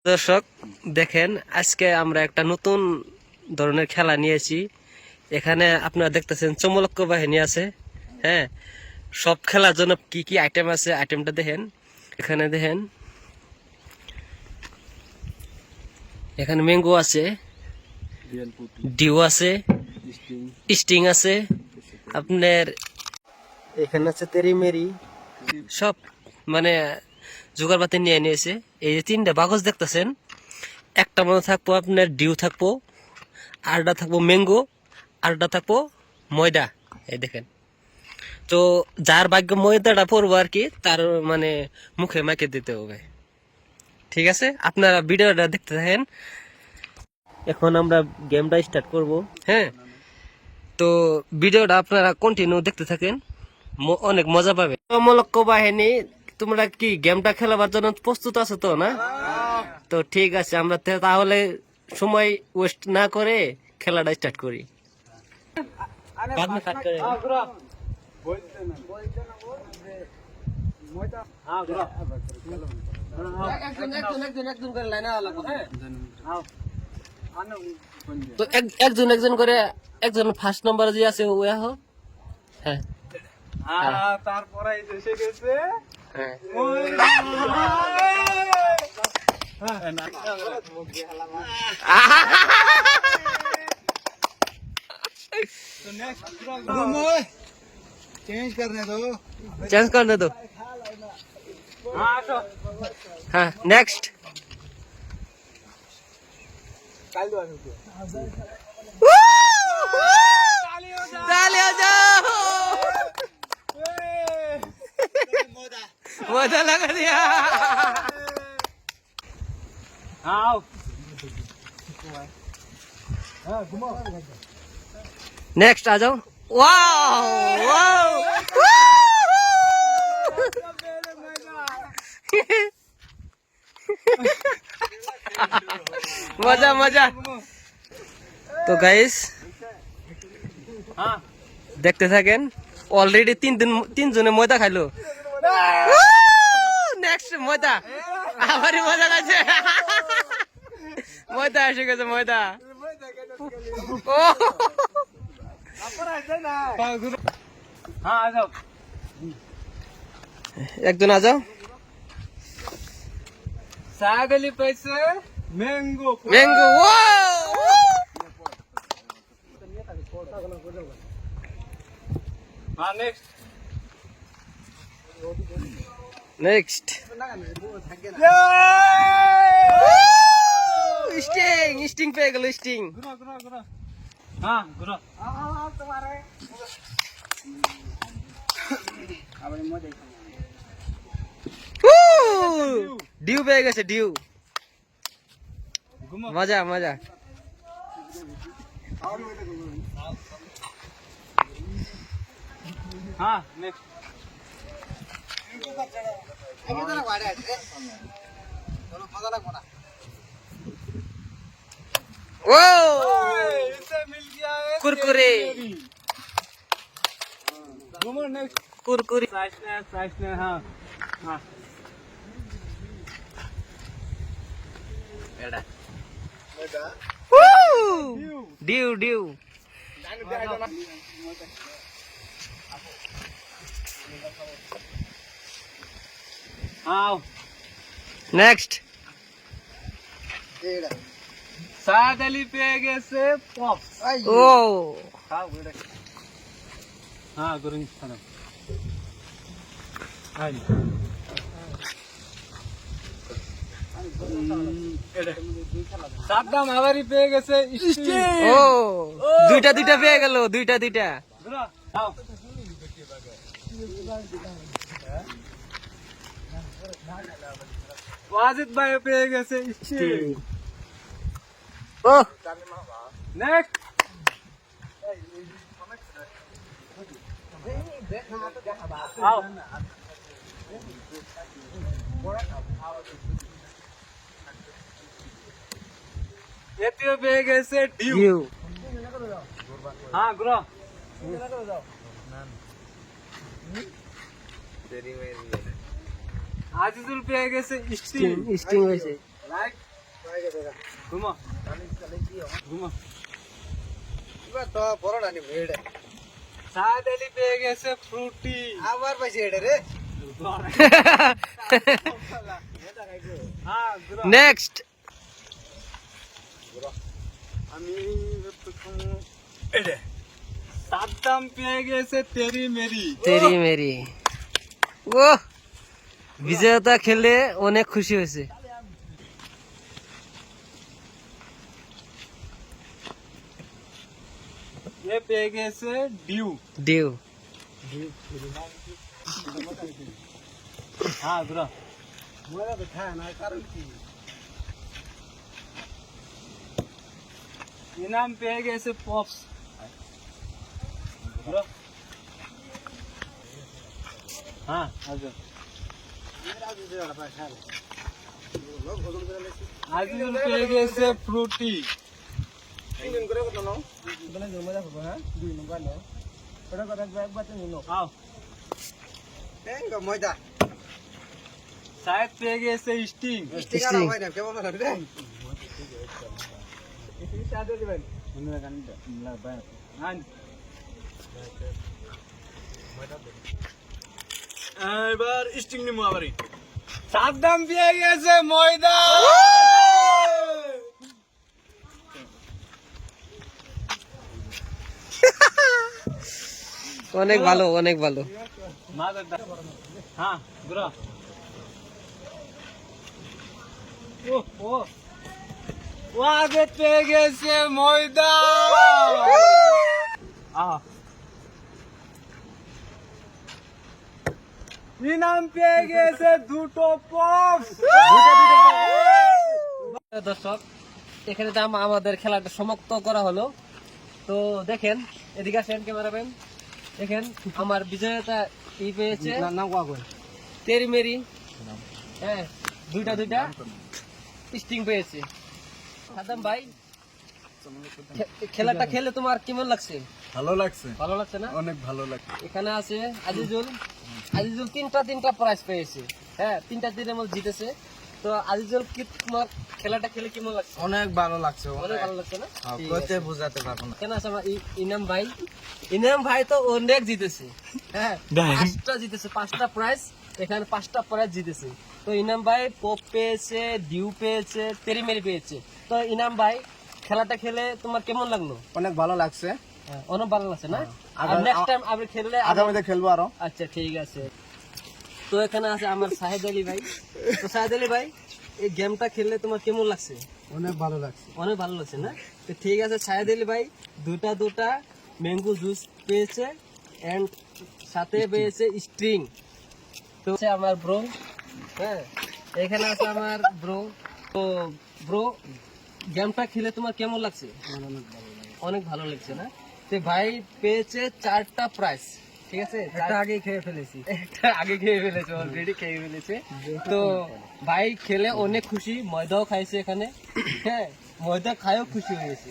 দর্শক দেখেন, আজকে আমরা একটা নতুন ধরনের খেলা নিয়েছি। এখানে আপনারা দেখতেছেন চমলক্ষ বাহিনী আছে। হ্যাঁ, সব খেলার জন্য কি কি আইটেম আছে আইটেমটা দেখেন। এখানে দেখেন, এখানে ম্যাঙ্গো আছে, ডিউ আছে, স্টিং আছে, আপনার এখানে আছে তেরি মেরি, সব মানে জোগাড় পাতি নিয়ে নিয়েছে। এই যে তিনটা বাগজ দেখতেছেন, একটা মধ্যে থাকবো আপনার ডিউ থাকবো, আরটা থাকবো ম্যাঙ্গো, আরটা থাকবো ময়দা। এই দেখেন, তো যার ভাগ্য ময়দাটা পড়বো আর কি, তার মানে মুখে মাকে দিতে হবে। ঠিক আছে, আপনারা ভিডিওটা দেখতে থাকেন। এখন আমরা গেমটা স্টার্ট করব। হ্যাঁ, তো ভিডিওটা আপনারা কন্টিনিউ দেখতে থাকেন, অনেক মজা পাবে। চমলক্ষ বাহিনী, তোমরা কি গেমটা খেলাবার জন্য প্রস্তুত আছো তো? না তো ঠিক আছে, আমরা তাহলে সময় ওয়েস্ট না করে খেলাটা স্টার্ট করি। তো একজন একজন করে, একজন ফার্স্ট নাম্বার যে আছে ও আহ। হ্যাঁ, তারপরে এসে গেছে चेंज करने दो। हाँ, नेक्स्ट। ताली हो जाओ। मजा लगा दिया। नेक्स्ट आ जाओ। वाओ वाओ, मजा मजा। तो गाइस দেখতে থাকেন, অলরেডি তিনজনে ময়দা খাইলো। নেক্সট ময়দা, আবারই মজা লাগছে। ময়দা এসে গেছে, ময়দা। একজন আ যাও। सागली पैसे मैंगो ম্যাঙ্গো। हाँ नेक्स्ट নেক্সট স্টিং, স্টিং পেয়ে গেল, স্টিং। गुरा गुरा गुरा हाँ गुरा तुम्हारे ডিউ পেয়ে গেছে, ডিউ। মজা মজা। हाँ नेक्स्ट ओ इसे मिल गया है कुरकुरे, घूमो नेक्स्ट कुरकुरे। साइज ने हाँ हाँ ডিউ ডিউ। हाँ নেক্সট सागली पे गए से पॉप ও हाँ गुरु खाना সাবধান আবারই পেয়ে গেছে ও দুইটা দুইটা পেয়ে গেল, দুইটা দুইটা। ওয়াজিদ ভাই পেয়ে গেছে ও নেক্সট এটিও পেয়ে গেছে ডিউ। ডিউ। হ্যাঁ গ্রো আজিজুল পেয়ে গেছে স্টিং। স্টিং হয়েছে। লাইক ঘুমো ঘুমো এবার তো বড় রানি মেয়েটা সাদ আলি পেয়ে গেছে ফ্রুটি আবার পাইছে এটা রে হ্যাঁ গুরু নেক্সট আমি সাদ্দাম পেয়ে গেছে তেরি মেরি তেরি মেরি ও বিজয়তা খেলে অনেক খুশি হয়েছে এ পেয়ে গেছে ডিউ ডিউ হ্যাঁ গুরু মজা তো খায় না কারণ কি ইনাম পেয়ে গেছে পপস গুরু হ্যাঁ আচ্ছা আজিজুল পেয়ে গেছে ফ্রুটি খাও ময়দা সাহেব পেয়ে গেছে স্টিং Sting. কেমন এবার স্টিং নিমু আবারই সাদ্দাম পেয়ে গেছে ময়দা অনেক ভালো অনেক ভালো হ্যাঁ গুরু ও ও আগে পেয়ে গেছে ময়দা ইনাম পেয়ে গেছে দুটো পপস দর্শক এখানে তো আমাদের খেলাটা সমাপ্ত করা হলো তো দেখেন এদিকে আসেন ক্যামেরাম্যান দেখেন আমার বিজয়তা ই পেয়েছে নাম কখন তেরি মেরি হ্যাঁ দুইটা স্টিং পেয়েছে সাদ্দাম ভাই খেলাটা খেলে তোমার কেমন লাগছে ভালো লাগছে ভালো লাগছে না অনেক ভালো লাগছে এখানে আছে আজিজুল তিনটা প্রাইজ পেয়েছে হ্যাঁ তিনটা দিনের মধ্যে জিতেছে তো আজিজুল কি তোমার খেলাটা খেলে কেমন লাগছে অনেক ভালো লাগছে অনেক ভালো লাগছে না ঠিক আছে। বোঝাতে পারবো না কেন আছে আমার ইনাম ভাই তো অনেক জিতেছে হ্যাঁ পাঁচটা প্রাইজ এখানে 5টা প্রাইজ জিতেছে তো ইনাম ভাই পপ পেয়েছে ডিউ পেয়েছে তেরিমেরি পেয়েছে তো ইনাম ভাই খেলাটা খেলে তোমার কেমন লাগলো অনেক ভালো লাগছে হ্যাঁ, অনেক ভালো লাগছে না আর নেক্সট টাইম আপনি খেললে আগামীতে খেলবো আরো আচ্ছা ঠিক আছে তো এখানে আছে আমার শাহেদ আলী ভাই তো শাহেদ আলী ভাই এই গেমটা খেললে তোমার কেমন লাগছে অনেক ভালো লাগছে অনেক ভালো লাগছে না তো ঠিক আছে শাহেদ আলী ভাই দুটা ম্যাঙ্গো জুস পেয়েছে এন্ড সাথে পেয়েছে স্ট্রিং তো হচ্ছে আমার ব্রো হ্যাঁ এখানে আছে আমার ব্রো তো ব্রো গেমটা খেলে তোমার কেমন লাগছে অনেক ভালো লাগছে না তো ভাই পেয়েছে 4টা প্রাইজ ঠিক আছে একটা আগে খেয়ে ফেলেছি একটা আগে খেয়ে ফেলেছে অলরেডি খেয়ে ফেলেছে তো ভাই খেলে অনেক খুশি ময়দাও খাইছে এখানে হ্যাঁ ময়দা খায়ও খুশি হয়েছে